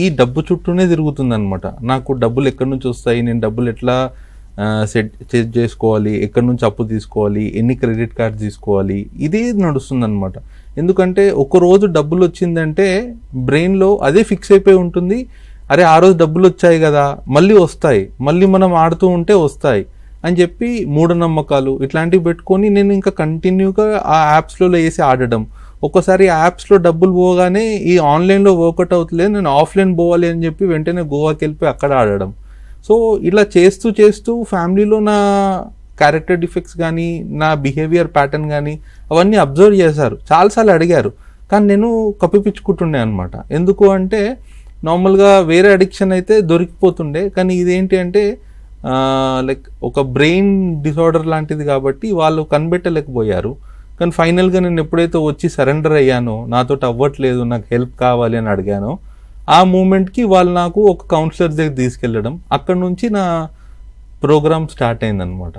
ఈ డబ్బు చుట్టూనే తిరుగుతుందనమాట. నాకు డబ్బులు ఎక్కడి నుంచి వస్తాయి, నేను డబ్బులు ఎట్లా సెట్ చేసుకోవాలి, ఎక్కడి నుంచి అప్పు తీసుకోవాలి, ఎన్ని క్రెడిట్ కార్డ్స్ తీసుకోవాలి, ఇదే నడుస్తుందన్నమాట. ఎందుకంటే ఒక రోజు డబ్బులు వచ్చిందంటే బ్రెయిన్లో అదే ఫిక్స్ అయిపోయి ఉంటుంది. అరే ఆ రోజు డబ్బులు వచ్చాయి కదా, మళ్ళీ వస్తాయి, మళ్ళీ మనం ఆడుతూ ఉంటే వస్తాయి అని చెప్పి మూఢనమ్మకాలు ఇట్లాంటివి పెట్టుకొని నేను ఇంకా కంటిన్యూగా ఆ యాప్స్లో వేసి ఆడడం. ఒక్కోసారి యాప్స్లో డబ్బులు పోగానే ఈ ఆన్లైన్లో వర్కౌట్ అవుతలేదు, నేను ఆఫ్లైన్ పోవాలి అని చెప్పి వెంటనే గోవాకి వెళ్ళిపోయి అక్కడ ఆడడం. సో ఇలా చేస్తూ చేస్తూ ఫ్యామిలీలో నా క్యారెక్టర్ డిఫెక్ట్స్ కానీ, నా బిహేవియర్ ప్యాటర్న్ కానీ అవన్నీ అబ్జర్వ్ చేశారు, చాలాసార్లు అడిగారు. కానీ నేను కప్పిపించుకుంటుండే అనమాట. ఎందుకు అంటే నార్మల్గా వేరే అడిక్షన్ అయితే దొరికిపోతుండే, కానీ ఇదేంటి అంటే లైక్ ఒక బ్రెయిన్ డిసార్డర్ లాంటిది కాబట్టి వాళ్ళు కనిపెట్టలేకపోయారు. కానీ ఫైనల్గా నేను ఎప్పుడైతే వచ్చి సరెండర్ అయ్యానో, నాతో అవ్వట్లేదు, నాకు హెల్ప్ కావాలి అని అడిగానో, ఆ మూమెంట్కి వాళ్ళు నాకు ఒక కౌన్సిలర్ దగ్గర తీసుకెళ్ళడం, అక్కడ నుంచి నా ప్రోగ్రామ్ స్టార్ట్ అయిందనమాట.